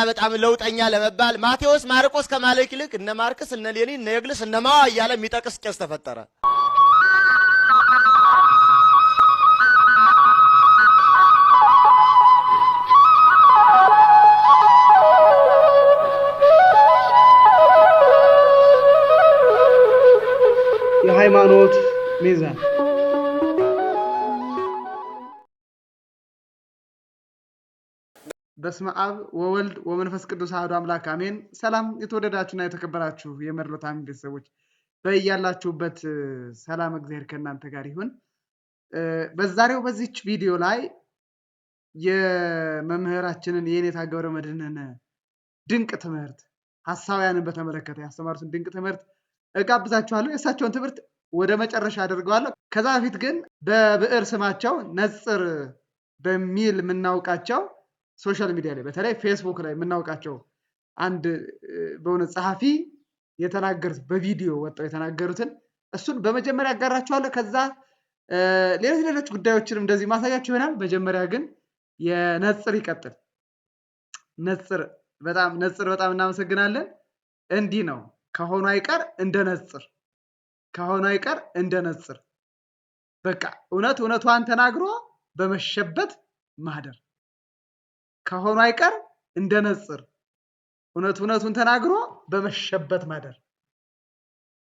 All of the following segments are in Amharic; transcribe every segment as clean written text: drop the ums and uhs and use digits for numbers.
በጣም ለውጠኛ ለመባል ማቴዎስ ማርቆስ ከማለክ ይልቅ እነ ማርቆስ እነ ሌኒን እነ የግልስ እነ ማዋ እያለ የሚጠቅስ ቄስ ተፈጠረ። የሃይማኖት ሚዛን በስመ አብ ወወልድ ወመንፈስ ቅዱስ አሐዱ አምላክ አሜን። ሰላም የተወደዳችሁና የተከበራችሁ የመርሎታም ቤተሰቦች በእያላችሁበት ሰላም እግዚአብሔር ከእናንተ ጋር ይሁን። በዛሬው በዚች ቪዲዮ ላይ የመምህራችንን የኔታ ገብረመድህንን ድንቅ ትምህርት ሐሳውያንን በተመለከተ ያስተማሩትን ድንቅ ትምህርት እጋብዛችኋለሁ። የእሳቸውን ትምህርት ወደ መጨረሻ አድርገዋለሁ። ከዛ በፊት ግን በብዕር ስማቸው ነጽር በሚል የምናውቃቸው ሶሻል ሚዲያ ላይ በተለይ ፌስቡክ ላይ የምናውቃቸው አንድ በእውነት ጸሐፊ የተናገሩት በቪዲዮ ወጣው የተናገሩትን እሱን በመጀመሪያ አጋራችኋለሁ። ከዛ ሌሎች ጉዳዮችንም እንደዚህ ማሳያችሁ ይሆናል። መጀመሪያ ግን የነጽር ይቀጥል። ነጽር በጣም እናመሰግናለን። እንዲህ ነው ከሆኑ አይቀር እንደ ነጽር ከሆኑ አይቀር እንደ ነጽር በቃ እውነቷን ተናግሮ በመሸበት ማህደር ከሆኑ አይቀር እንደ ነጽር እውነቱን ተናግሮ በመሸበት ማደር።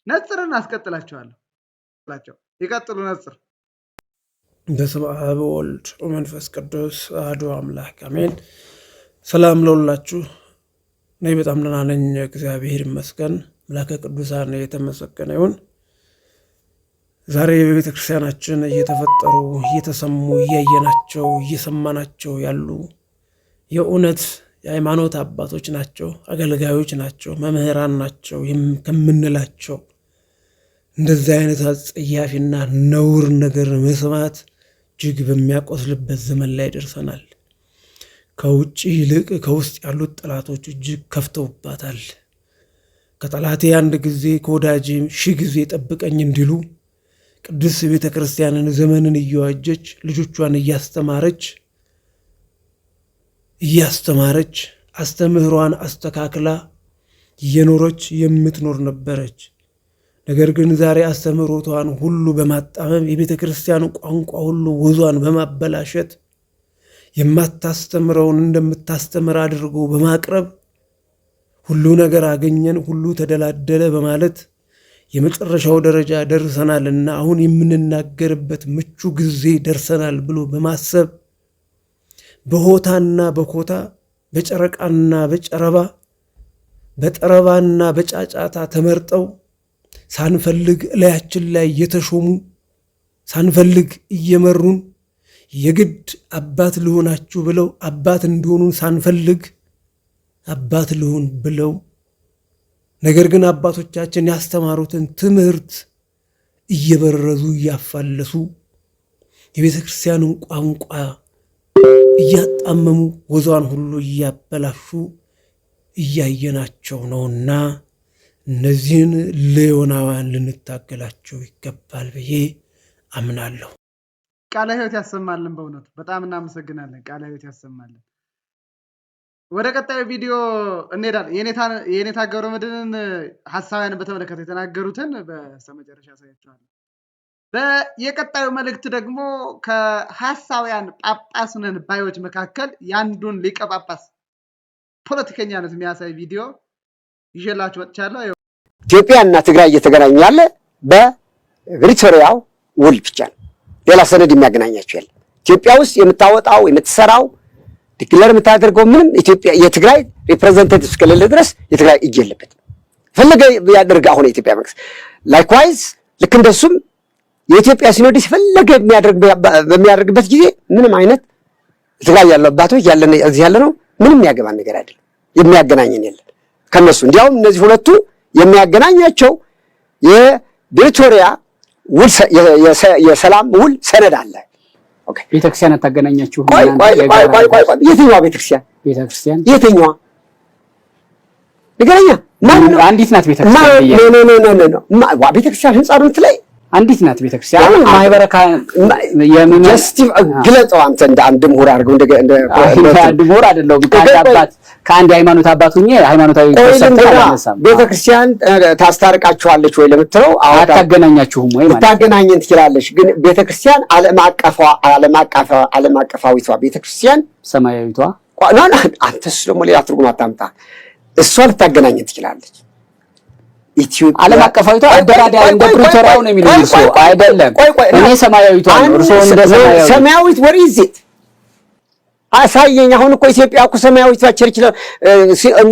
ነጽርን አስቀጥላቸዋለሁ። ይቀጥሉ። ነጽር በስመ አብ ወወልድ ወመንፈስ ቅዱስ አሐዱ አምላክ አሜን። ሰላም ለሁላችሁ። እኔ በጣም ደህና ነኝ፣ እግዚአብሔር ይመስገን። አምላከ ቅዱሳን የተመሰገነ ይሁን። ዛሬ በቤተ ክርስቲያናችን እየተፈጠሩ እየተሰሙ እያየናቸው እየሰማናቸው ያሉ የእውነት የሃይማኖት አባቶች ናቸው፣ አገልጋዮች ናቸው፣ መምህራን ናቸው ከምንላቸው እንደዚህ አይነት አጸያፊና ነውር ነገር መስማት እጅግ በሚያቆስልበት ዘመን ላይ ደርሰናል። ከውጭ ይልቅ ከውስጥ ያሉት ጠላቶች እጅግ ከፍተውባታል። ከጠላቴ አንድ ጊዜ ከወዳጄ 1000 ጊዜ ጠብቀኝ እንዲሉ ቅዱስ ቤተ ክርስቲያንን ዘመንን እየዋጀች ልጆቿን እያስተማረች አስተምህሯን አስተካክላ እየኖረች የምትኖር ነበረች። ነገር ግን ዛሬ አስተምህሮቷን ሁሉ በማጣመም የቤተ ክርስቲያን ቋንቋ ሁሉ ወዟን በማበላሸት የማታስተምረውን እንደምታስተምር አድርጎ በማቅረብ ሁሉ ነገር አገኘን፣ ሁሉ ተደላደለ በማለት የመጨረሻው ደረጃ ደርሰናልና አሁን የምንናገርበት ምቹ ጊዜ ደርሰናል ብሎ በማሰብ በሆታና በኮታ በጨረቃና በጨረባ በጠረባና በጫጫታ ተመርጠው ሳንፈልግ ላያችን ላይ የተሾሙ ሳንፈልግ እየመሩን የግድ አባት ልሆናችሁ ብለው አባት እንደሆኑን ሳንፈልግ አባት ልሆን ብለው ነገር ግን አባቶቻችን ያስተማሩትን ትምህርት እየበረዙ እያፋለሱ የቤተ ክርስቲያንን ቋንቋ እያጣመሙ ወዟን ሁሉ እያበላሹ እያየናቸው ነውና እነዚህን ሌዮናውያን ልንታገላቸው ይገባል ብዬ አምናለሁ። ቃለ ሕይወት ያሰማልን። በእውነቱ በጣም እናመሰግናለን። ቃለ ሕይወት ያሰማልን። ወደ ቀጣዩ ቪዲዮ እንሄዳለን። የኔታ ገብረመድህንን ሐሳውያን በተመለከተ የተናገሩትን በስተመጨረሻ ያሳያችኋለሁ። የቀጣዩ መልእክት ደግሞ ከሐሳውያን ጳጳስ ነን ባዮች መካከል ያንዱን ሊቀ ጳጳስ ፖለቲከኛነት የሚያሳይ ቪዲዮ ይዤላችሁ መጥቻለሁ። ኢትዮጵያና ትግራይ እየተገናኙ ያለ በፕሪቶሪያው ውል ብቻ ነው። ሌላ ሰነድ የሚያገናኛቸው የለም። ኢትዮጵያ ውስጥ የምታወጣው የምትሰራው ዲክለር የምታደርገው ምንም ኢትዮጵያ የትግራይ ሪፕሬዘንታቲቭ እስከሌለ ድረስ የትግራይ እጅ የለበትም። ፈለገ ያደርግ አሁን የኢትዮጵያ መንግስት ላይክዋይዝ ልክ እንደሱም የኢትዮጵያ ሲኖዶስ ፈለገ በሚያደርግበት ጊዜ ምንም አይነት ትግራይ ያለው አባቶች ያለነ እዚህ ያለ ነው ምንም ያገባን ነገር አይደለም። የሚያገናኘን የለም ከነሱ። እንዲያውም እነዚህ ሁለቱ የሚያገናኛቸው የፕሪቶሪያ ውል የሰላም ውል ሰነድ አለ። ኦኬ ቤተክርስቲያን ታገናኛችሁ? ቆይ የትኛዋ ቤተክርስቲያን የትኛዋ ንገረኛ። አንዲት ናት ቤተክርስቲያን። ኖ ቤተክርስቲያን ህንጻ ነው የምትለኝ አንዲት ናት ቤተክርስቲያን ማህበረ ጀስቲቭ ግለጠው አንተ እንደ አንድ ምሁር አድርገው እንደ አንድ ምሁር አይደለም ከአንድ ሃይማኖት አባት ሆኜ ሃይማኖታዊ ተሰጥቷል። ቤተክርስቲያን ታስታርቃችኋለች ወይ ለምትለው አታገናኛችሁም ወይ ማለት ታገናኘን ትችላለች። ግን ቤተክርስቲያን ዓለም አቀፋዊቷ ቤተክርስቲያን ሰማያዊቷ አንተስ ደግሞ ሌላ ትርጉም አታምጣ። እሷ ልታገናኘን ትችላለች። ኢትዮጵያ ዓለም አቀፋዊቷ አደራዳሪ እንደ ፕሪቶሪያው ነው የሚለው ሰው አይደለም። እኔ ሰማያዊቷ ነው እርሶ እንደ ሰማያዊት what is it አሳየኝ። አሁን እኮ ኢትዮጵያ እኮ ሰማያዊቷ ቸርች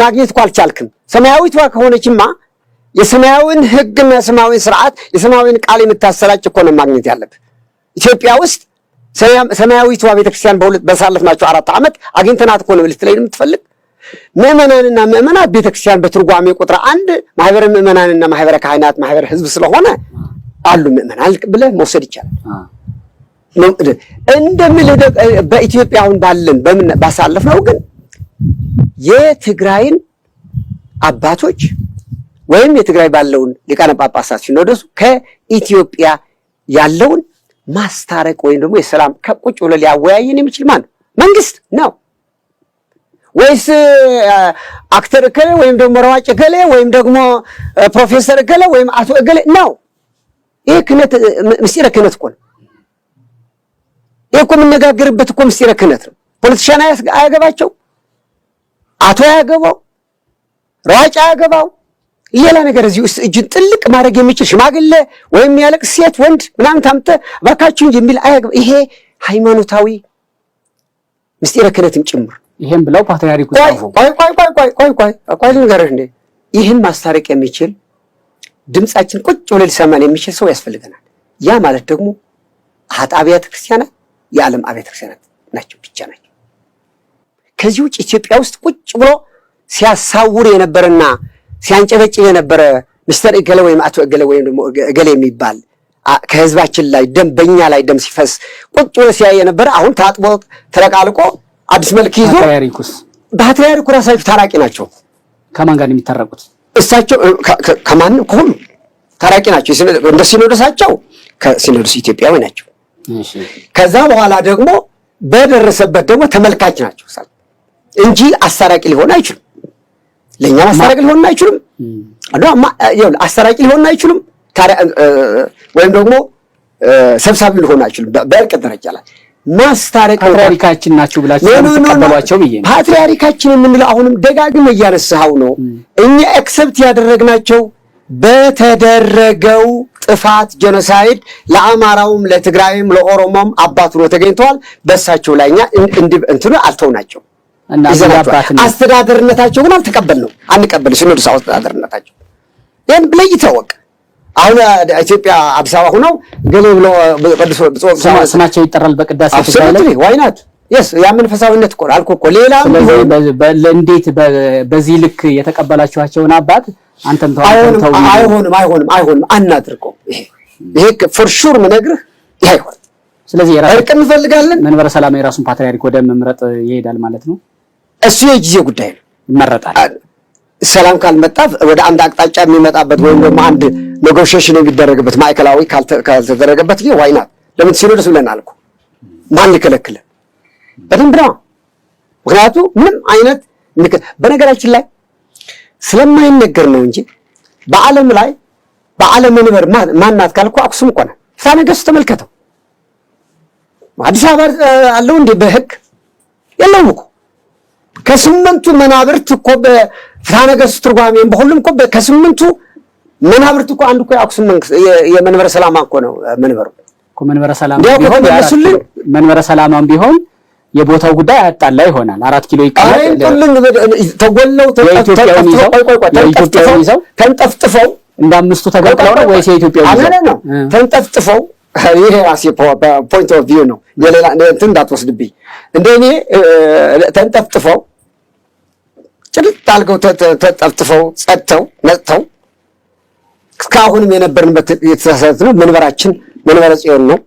ማግኘት እኮ አልቻልክም። ሰማያዊቷ ከሆነችማ የሰማያዊን ሕግና የሰማያዊን ስርዓት የሰማያዊን ቃል የምታሰራጭ እኮ ነው ማግኘት ያለብህ። ኢትዮጵያ ውስጥ ሰማያዊቷ ቤተክርስቲያን በሳለፍናቸው 4 ዓመት አግኝተናት እኮ ነው ልትለኝ የምትፈልግ። ምእመናንና ምእመናት ቤተክርስቲያን በትርጓሜ ቁጥር 1 ማህበረ ምእመናንና ማህበረ ካህናት ማህበረ ህዝብ ስለሆነ አሉ ምእመናን ብለህ መውሰድ ይቻላል። እንደምልህ በኢትዮጵያ አሁን ባለን ባሳለፍነው ግን የትግራይን አባቶች ወይም የትግራይ ባለውን ሊቃነ ጳጳሳት ሲኖዶሱ ከኢትዮጵያ ያለውን ማስታረቅ ወይም ደግሞ የሰላም ከቁጭ ብሎ ሊያወያየን የሚችል ማን መንግስት ነው ወይስ አክተር እከሌ ወይም ደግሞ ሯጭ እከሌ ወይም ደግሞ ፕሮፌሰር እከሌ ወይም አቶ እከሌ ነው? ይሄ ክህነት ምስጢረ ክህነት እኮ ነው። ይሄ እኮ የምንነጋገርበት እኮ ምስጢረ ክህነት ነው። ፖለቲሻን አያገባቸው፣ አቶ አያገባው፣ ሯጭ አያገባው፣ ሌላ ነገር እዚህ ውስጥ እጅን ጥልቅ ማድረግ የሚችል ሽማግሌ ወይም ያለቅ ሴት ወንድ ምናምን ታምተ ባካችሁ የሚል አያገባ። ይሄ ሃይማኖታዊ ምስጢረ ክህነትም ጭምር ይሄን ብለው ፓትርያርኩ ጻፉ። ቆይ ልንገርህ እንዴ ይህን ማስታረቅ የሚችል ድምጻችን ቁጭ ብሎ ሊሰማን የሚችል ሰው ያስፈልገናል። ያ ማለት ደግሞ አብያተ ክርስቲያናት የዓለም አብያተ ክርስቲያናት ናቸው ብቻ ናቸው። ከዚህ ውጭ ኢትዮጵያ ውስጥ ቁጭ ብሎ ሲያሳውር የነበረና ሲያንጨበጭብ የነበረ ሚስተር እገሌ ወይም አቶ እገሌ ወይም ደግሞ እገሌ የሚባል ከህዝባችን ላይ በእኛ ላይ ደም ሲፈስ ቁጭ ብሎ ሲያይ የነበረ አሁን ታጥቦ ተለቃልቆ አዲስ መልክ ይዞ ፓትርያርኩ ራሳቸው ታራቂ ናቸው። ከማን ጋር የሚታረቁት? እሳቸው ከማን ከሁሉ ታራቂ ናቸው። እንደ ሲኖዶሳቸው ከሲኖዶስ ኢትዮጵያዊ ናቸው። እሺ ከዛ በኋላ ደግሞ በደረሰበት ደግሞ ተመልካች ናቸው እንጂ አሳራቂ ሊሆን አይችልም። ለኛ አሳራቂ ሊሆን አይችልም። አሳራቂ ሊሆን አይችልም። ወይም ደግሞ ሰብሳቢ ሊሆን አይችልም። በእርቅ ደረጃ ላይ ማስታረቅ ፓትርያርካችን ናቸው ብላችሁ ተቀበሏቸው ብዬ ነው። ፓትርያርካችን የምንለው አሁንም ደጋግመህ እያነሳኸው ነው። እኛ ኤክሰፕት ያደረግናቸው በተደረገው ጥፋት ጄኖሳይድ ለአማራውም ለትግራይም ለኦሮሞም አባት ሆኖ ተገኝተዋል። በእሳቸው ላይ እኛ እንትኑ አልተውናቸው እና አስተዳደርነታቸው ግን አልተቀበልነው አንቀበል ሲኖዶስ አስተዳደርነታቸው ይሄን ብለህ ይታወቅ። አሁን ኢትዮጵያ አዲስ አበባ ሆነው ገሌ ብሎ ቅዱስ ስማቸው ይጠራል በቅዳሴ ላይ ዋይናት ያ መንፈሳዊነት እኮ አልኩ እኮ ሌላ እንዴት በዚህ ልክ የተቀበላችኋቸውን አባት አንተም ተው አይሆንም አናድርገው። ይሄ ፎር ሹር ምነግርህ ይሄ አይሆን። ስለዚህ እርቅ እንፈልጋለን። መንበረ ሰላም የራሱን ፓትርያርክ ወደ መምረጥ ይሄዳል ማለት ነው። እሱ የጊዜ ጉዳይ ነው። ይመረጣል። ሰላም ካልመጣ ወደ አንድ አቅጣጫ የሚመጣበት ወይም ደግሞ አንድ ኔጎሺዬሽን የሚደረግበት ማዕከላዊ ካልተደረገበት ይሄ ዋይናት ለምን ሲኖዶስ ብለናል እኮ ማን ሊከለክል? በደንብ ነው። ምክንያቱም ምንም አይነት በነገራችን ላይ ስለማይነገር ነው እንጂ በዓለም ላይ በዓለም መንበር ማናት ካልኩ አክሱም እኮ ነው። ፍትሐ ነገሥቱ ተመልከተው። አዲስ አበባ አለው እንዴ በህግ የለውም እኮ። ከስምንቱ መናብርት እኮ በፍትሐ ነገሥቱ ትርጓሜም በሁሉም እኮ ከስምንቱ መናብርት እኮ አንድ እኮ አክሱም መንግስት የመንበረ ሰላማ እኮ ነው መንበሩ እኮ መንበረ ሰላማ ቢሆን መንበረ ሰላማም ቢሆን የቦታው ጉዳይ አጣላ ይሆናል። 4 ኪሎ ይቀመጥ ተጎለው ተንጠፍጥፈው እንዳምስቱ ተገጥለው ነው ወይስ የኢትዮጵያው ነው ተንጠፍጥፈው? ይሄ ራሴ ፖይንት ኦፍ ቪው ነው። የሌላ እንትን እንዳትወስድብኝ። እንደኔ ተንጠፍጥፈው ጭልጥ አልገው ተጠፍጥፈው ጸጥተው ነጥተው እስካሁንም የነበርንበት የተሳሳተ ነው። መንበራችን መንበረ ጽዮን ነው።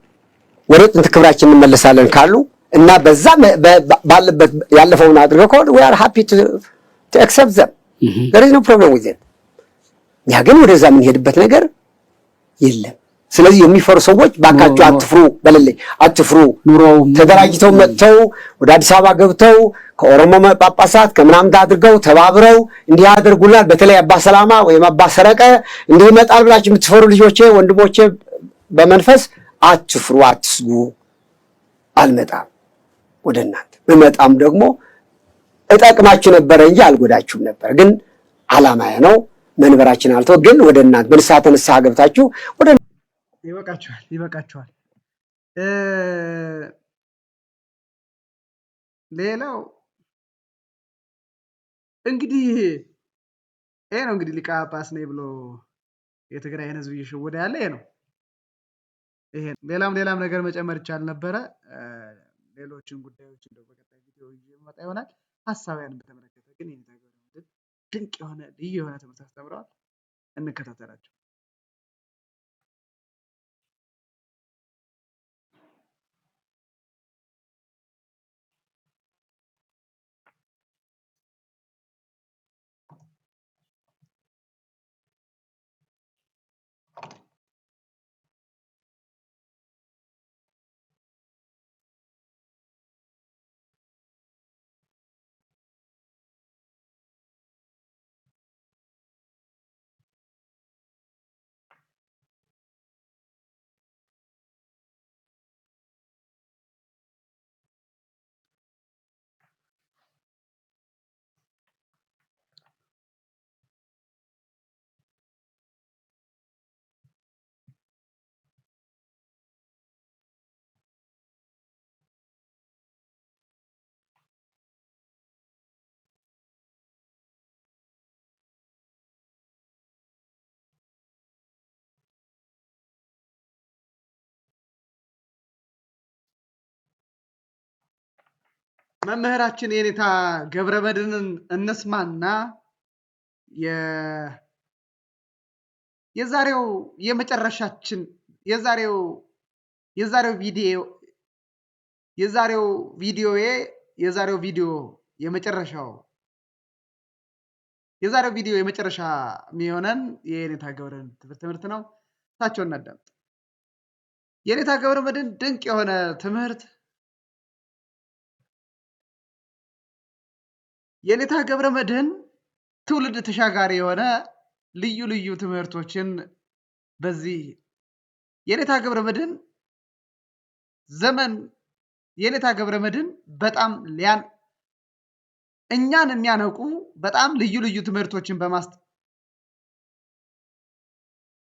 ወደ ጥንት ክብራችን እንመለሳለን ካሉ እና በዛ ባለበት ያለፈውን አድርገው ከሆነ we are happy to accept them. There is no problem with it. ያ ግን ወደዛ የምንሄድበት ነገር የለም። ስለዚህ የሚፈሩ ሰዎች ባካችሁ አትፍሩ በለልኝ፣ አትፍሩ። ኑሮው ተደራጅተው መጥተው ወደ አዲስ አበባ ገብተው ከኦሮሞ ጳጳሳት ከምናምን አድርገው ተባብረው እንዲህ ያደርጉልናል። በተለይ አባ ሰላማ ወይም አባ ሰረቀ እንዲህ ይመጣል ብላችሁ የምትፈሩ ልጆቼ፣ ወንድሞቼ በመንፈስ አትፍሩ፣ አትስጉ። አልመጣም ወደ እናንተ፣ ብመጣም ደግሞ እጠቅማችሁ ነበረ እንጂ አልጎዳችሁም ነበር። ግን ዓላማዬ ነው መንበራችን አልተው። ግን ወደ እናንተ በንስሐ ተንስሐ ገብታችሁ ወደ ይበቃችኋል። ሌላው እንግዲህ ይሄ ነው እንግዲህ ሊቀ ጳጳስ ነኝ ብሎ የትግራይን ሕዝብ እየሸወደ ያለ ይሄ ነው። ይሄ ሌላም ነገር መጨመር ይቻል ነበረ። ሌሎችን ጉዳዮች እንደው በቀጣይ ቪዲዮ ይመጣ ይሆናል። ሐሳብያን በተመለከተ ግን የኔታ ገብረመድኅን ድንቅ የሆነ ልዩ የሆነ ትምህርት አስተምረዋል። እንከታተላቸው። መምህራችን የኔታ ገብረመድኅንን እንስማና የዛሬው የመጨረሻችን የዛሬው ቪዲዮ የመጨረሻ የሚሆነን የኔታ ገብረመድኅን ትምህርት ነው። ታቸው እናዳምጥ። የኔታ ገብረመድኅን ድንቅ የሆነ ትምህርት የኔታ ገብረመድኅን ትውልድ ተሻጋሪ የሆነ ልዩ ልዩ ትምህርቶችን በዚህ የኔታ ገብረመድኅን ዘመን የኔታ ገብረመድኅን በጣም እኛን የሚያነቁ በጣም ልዩ ልዩ ትምህርቶችን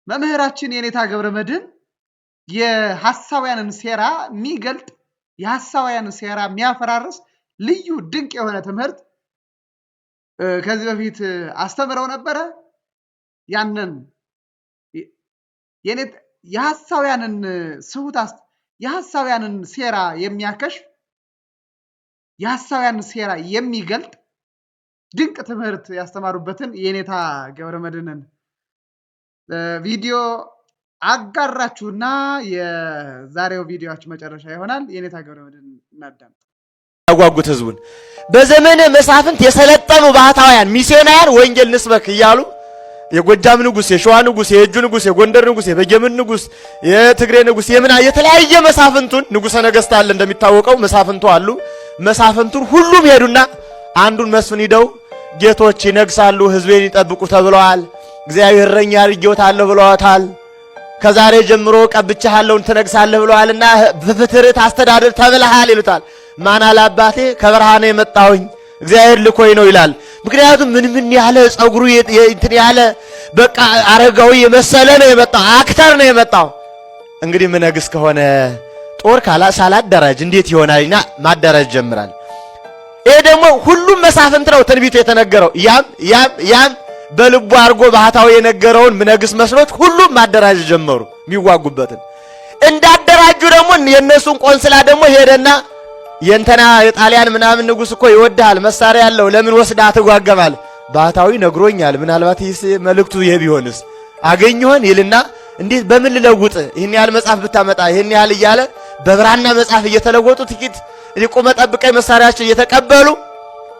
መምህራችን የኔታ ገብረመድኅን የሐሳውያንን ሴራ የሚገልጥ የሐሳውያንን ሴራ የሚያፈራርስ ልዩ ድንቅ የሆነ ትምህርት ከዚህ በፊት አስተምረው ነበረ። ያንን የሐሳውያንን ሴራ የሚያከሽፍ የሐሳውያንን ሴራ የሚገልጥ ድንቅ ትምህርት ያስተማሩበትን የኔታ ገብረመድኅንን ቪዲዮ አጋራችሁና የዛሬው ቪዲዮአችን መጨረሻ ይሆናል። የኔታ ገብረመድኅን እናዳምጥ። ያጓጉት ህዝቡን በዘመነ መሳፍንት የሰለጠኑ ባህታውያን ሚስዮናውያን ወንጌል ንስበክ እያሉ የጎጃም ንጉስ፣ የሸዋ ንጉስ፣ የእጁ ንጉስ፣ የጎንደር ንጉስ፣ የበጌምን ንጉስ፣ የትግሬ ንጉስ የተለያየ መሳፍንቱን ንጉሰ ነገስት አለ እንደሚታወቀው መሳፍንቱ አሉ። መሳፍንቱን ሁሉም ሄዱና አንዱን መስፍን ሂደው ጌቶች ይነግሳሉ፣ ህዝቤን ይጠብቁ ተብለዋል። እግዚአብሔር እረኛ አድርጌዎታለሁ ብለዋታል። ከዛሬ ጀምሮ ቀብቻለሁ ትነግሳለህ ብለዋልና በፍትርት አስተዳደር ተብለሃል ይሉታል። ማን አለ አባቴ ከበረሃ ነው የመጣሁኝ እግዚአብሔር ልኮኝ ነው ይላል። ምክንያቱም ምን ያለ ጸጉሩ እንትን ያለ በቃ አረጋዊ የመሰለ ነው የመጣው፣ አክተር ነው የመጣው። እንግዲህ ምነግስ ከሆነ ጦር ሳላደራጅ እንዴት ይሆናልና ማደራጅ ጀምራል። ይሄ ደግሞ ሁሉም መሳፍንት ነው ትንቢቱ የተነገረው። ያም በልቡ አርጎ ባህታው የነገረውን ምነግስ መስሎት ሁሉም ማደራጅ ጀመሩ የሚዋጉበትን። እንዳደራጁ ደግሞ የነሱን ቆንስላ ደግሞ ሄደና የእንተና የጣሊያን ምናምን ንጉስ እኮ ይወድሃል መሳሪያ ያለው ለምን ወስዳ ተጓገማል? ባህታዊ ነግሮኛል። ምናልባት ይሄ መልእክቱ ይሄ ቢሆንስ አገኘሆን ይልና እንዴት በምን ልለውጥ ይሄን ያህል መጽሐፍ ብታመጣ ይሄን ያህል እያለ በብራና መጽሐፍ እየተለወጡ ጥቂት ሊቆመ ጠብቀኝ መሳሪያቸው እየተቀበሉ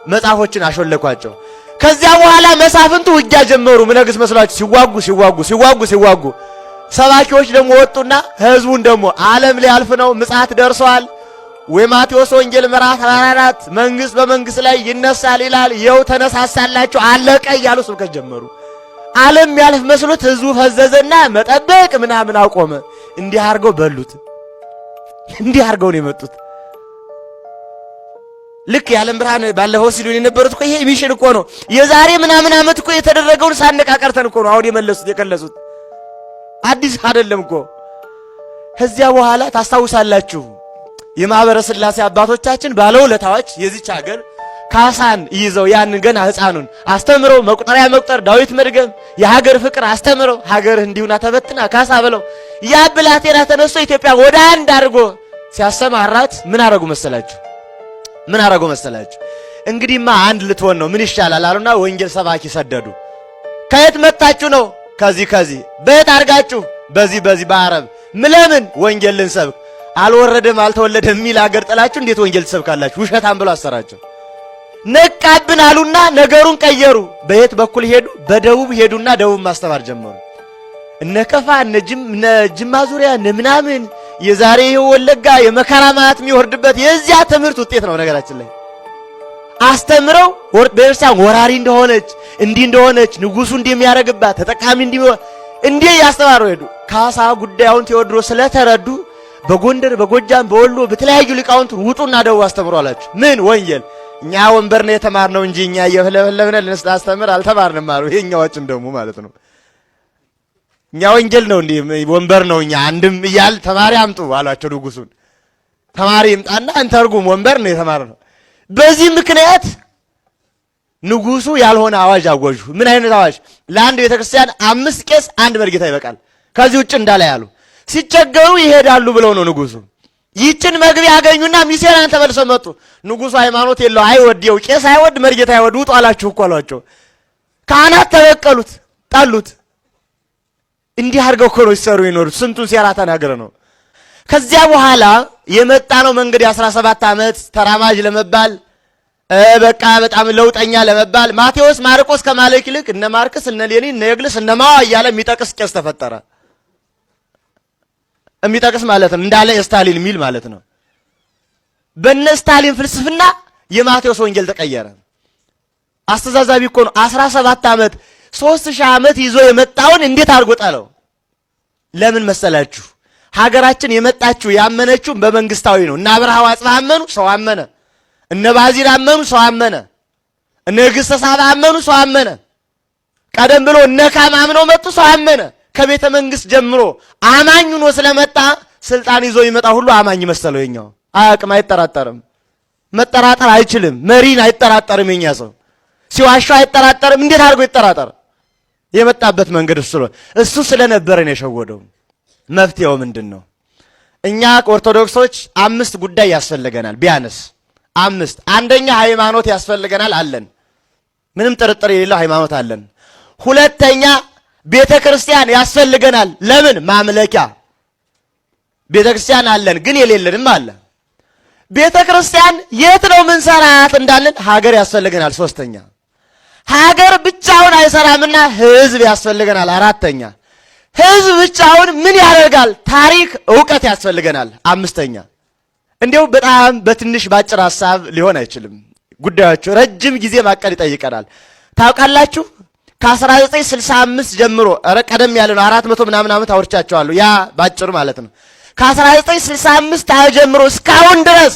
መጽሐፎችን አሾለኳቸው። ከዚያ በኋላ መሳፍንቱ ውጊያ ጀመሩ። ምነግስ መስሏቸው ሲዋጉ ሰባኪዎች ደግሞ ወጡና ህዝቡን ደግሞ ዓለም ሊያልፍ ነው፣ ምጽአት ደርሷል፣ ወማቴዎስ ወንጌል ምዕራፍ 24 መንግስት በመንግስት ላይ ይነሳል ይላል፣ ይኸው ተነሳሳላችሁ አለቀ እያሉ ስብከት ጀመሩ። ዓለም ያልፍ መስሎት ህዝቡ ፈዘዘና መጠበቅ ምናምን አቆመ። እንዲህ አድርገው በሉት። እንዲህ አድርገው ነው የመጡት። ልክ የዓለም ብርሃን ባለፈው ሲሉን የነበሩት እኮ ይሄ ሚሽን እኮ ነው። የዛሬ ምናምን ዓመት እኮ የተደረገውን ሳንቃቀርተን እኮ ነው አሁን የከለሱት። አዲስ አይደለም እኮ። ከዚያ በኋላ ታስታውሳላችሁ የማህበረ ሥላሴ አባቶቻችን ባለውለታዎች የዚች ሀገር ካሳን ይዘው ያንን ገና ህፃኑን አስተምረው መቁጠሪያ መቁጠር ዳዊት መድገም የሀገር ፍቅር አስተምረው ሀገር እንዲሁና ተበትና ካሳ ብለው ያ ብላቴና ተነስቶ ኢትዮጵያ ወደ አንድ አድርጎ ሲያሰማራት ምን አረጉ መሰላችሁ? ምን አረጉ መሰላችሁ? እንግዲህማ አንድ ልትሆን ነው ምን ይሻላል አሉና ወንጌል ሰባኪ ሰደዱ። ከየት መጣችሁ ነው? ከዚህ በየት አርጋችሁ? በዚህ በአረብ ለምን ወንጌል ልንሰብክ አልወረደም አልተወለደም የሚል ሀገር ጥላችሁ እንዴት ወንጌል ትሰብካላችሁ? ውሸታም ብሎ አሰራቸው። ነቃብን አሉና ነገሩን ቀየሩ። በየት በኩል ሄዱ? በደቡብ ሄዱና ደቡብ ማስተማር ጀመሩ። እነ ከፋ እነ ጅማ ዙሪያ እነ ምናምን የዛሬ ወለጋ የመከራ ማት የሚወርድበት የዚያ ትምህርት ውጤት ነው። ነገራችን ላይ አስተምረው ቤተክርስቲያን ወራሪ እንደሆነች እንዲህ እንደሆነች ንጉሱ እንደሚያረግባት ተጠቃሚ እንዲህ ያስተማሩ ሄዱ። ካሳ ጉዳዩን ቴዎድሮስ ስለተረዱ በጎንደር በጎጃም በወሎ በተለያዩ ሊቃውንት ውጡና ደቡብ አስተምሩ አላችሁ። ምን ወንጌል እኛ ወንበር ነው የተማርነው እንጂ እኛ የፈለፈለነ ልናስተምር አልተማርንም አሉ። ይሄኛዎችም ደግሞ ማለት ነው እኛ ወንጌል ነው እንዴ ወንበር ነው እኛ አንድም ይያል ተማሪ አምጡ አሏቸው ንጉሱን። ተማሪ ይምጣና እንተርጉም ወንበር ነው የተማርነው። በዚህ ምክንያት ንጉሱ ያልሆነ አዋጅ አወጁ። ምን አይነት አዋጅ? ለአንድ ቤተክርስቲያን 5 ቄስ 1 መርጌታ ይበቃል፣ ከዚህ ውጭ እንዳለ ያሉ። ሲቸገሩ ይሄዳሉ ብለው ነው ንጉሱ። ይችን መግቢያ ያገኙና ሚስዮናን ተመልሰው መጡ። ንጉሱ ሃይማኖት የለው አይወድየው ቄስ አይወድ መርጌታ አይወድ ውጡ አላችሁ እኮ አሏቸው። ካህናት ተበቀሉት፣ ጣሉት። እንዲህ አድርገው እኮ ነው ሲሰሩ ይኖሩት። ስንቱን ሴራ ተናገረ ነው። ከዚያ በኋላ የመጣ ነው መንገድ 17 ዓመት ተራማጅ ለመባል በቃ በጣም ለውጠኛ ለመባል ማቴዎስ ማርቆስ ከማለክ ይልቅ እነ ማርቆስ እነ ሌኒን እነ የግልስ እነ ማዋ እያለ የሚጠቅስ ቄስ ተፈጠረ። የሚጠቅስ ማለት ነው እንዳለ ስታሊን ሚል ማለት ነው። በነ ስታሊን ፍልስፍና የማቴዎስ ወንጌል ተቀየረ። አስተዛዛቢ እኮ ነው። 17 ዓመት 3000 ዓመት ይዞ የመጣውን እንዴት አድርጎ ጣለው? ለምን መሰላችሁ? ሀገራችን የመጣችው ያመነችው በመንግስታዊ ነው። እና አብርሃ ወአጽብሃ አመኑ፣ ሰው አመነ። እነ ባዚል አመኑ፣ ሰው አመነ። እነ ንግሥተ ሳባ አመኑ፣ ሰው አመነ። ቀደም ብሎ እነ ካም አምነው መጡ፣ ሰው አመነ። ከቤተ መንግስት ጀምሮ አማኝ ሆኖ ስለመጣ ስልጣን ይዞ ይመጣ ሁሉ አማኝ መሰለው። የኛው አያውቅም፣ አይጠራጠርም፣ መጠራጠር አይችልም። መሪን አይጠራጠርም። የኛ ሰው ሲዋሻው አይጠራጠርም። እንዴት አድርጎ ይጠራጠር? የመጣበት መንገድ እሱ ስለነበረ ነው የሸወደው። መፍትሄው ምንድነው? እኛ ኦርቶዶክሶች 5 ጉዳይ ያስፈልገናል። ቢያንስ 5። አንደኛ ሃይማኖት ያስፈልገናል አለን። ምንም ጥርጥር የሌለው ሃይማኖት አለን። ሁለተኛ ቤተክርስቲያን ያስፈልገናል። ለምን? ማምለኪያ ቤተክርስቲያን አለን፣ ግን የሌለንም አለ። ቤተክርስቲያን የት ነው ምን ሰራት እንዳለን ሀገር ያስፈልገናል። ሶስተኛ ሀገር ብቻውን አይሰራምና ህዝብ ያስፈልገናል። አራተኛ ህዝብ ብቻውን ምን ያደርጋል? ታሪክ ዕውቀት ያስፈልገናል። አምስተኛ እንዲያው በጣም በትንሽ ባጭር ሐሳብ ሊሆን አይችልም። ጉዳዮቹ ረጅም ጊዜ ማቀድ ይጠይቀናል። ታውቃላችሁ ከ1965 ጀምሮ ቀደም ያለ ነው 400 ምናምን ዓመት አውርቻቸዋለሁ። ያ ባጭሩ ማለት ነው። ከ1965 ጀምሮ እስካሁን ድረስ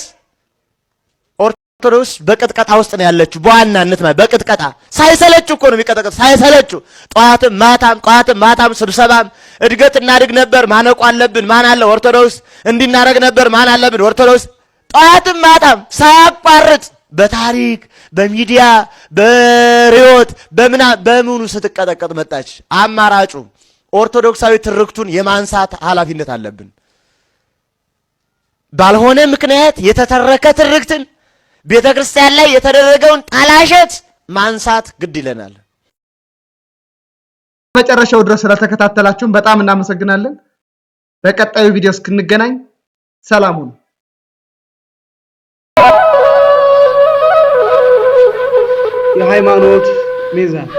ኦርቶዶክስ በቅጥቀጣ ውስጥ ነው ያለችው። በዋናነት ማለት በቅጥቀጣ ሳይሰለቹ እኮ ነው የሚቀጠቀጥ፣ ሳይሰለቹ ጧትም ማታም ስብሰባም እድገት እናድግ ነበር ማነቆ አለብን ማን አለ ኦርቶዶክስ እንዲናረግ ነበር ማን አለብን ኦርቶዶክስ ጧትም ማታም ሳያቋርጥ በታሪክ በሚዲያ በሪዮት በምኑ ስትቀጠቀጥ መጣች። አማራጩ ኦርቶዶክሳዊ ትርክቱን የማንሳት ኃላፊነት አለብን። ባልሆነ ምክንያት የተተረከ ትርክትን ቤተክርስቲያን ላይ የተደረገውን ጣላሸት ማንሳት ግድ ይለናል። መጨረሻው ድረስ ስለተከታተላችሁን በጣም እናመሰግናለን። በቀጣዩ ቪዲዮ እስክንገናኝ ሰላም ሁኑ። የሃይማኖት ሚዛን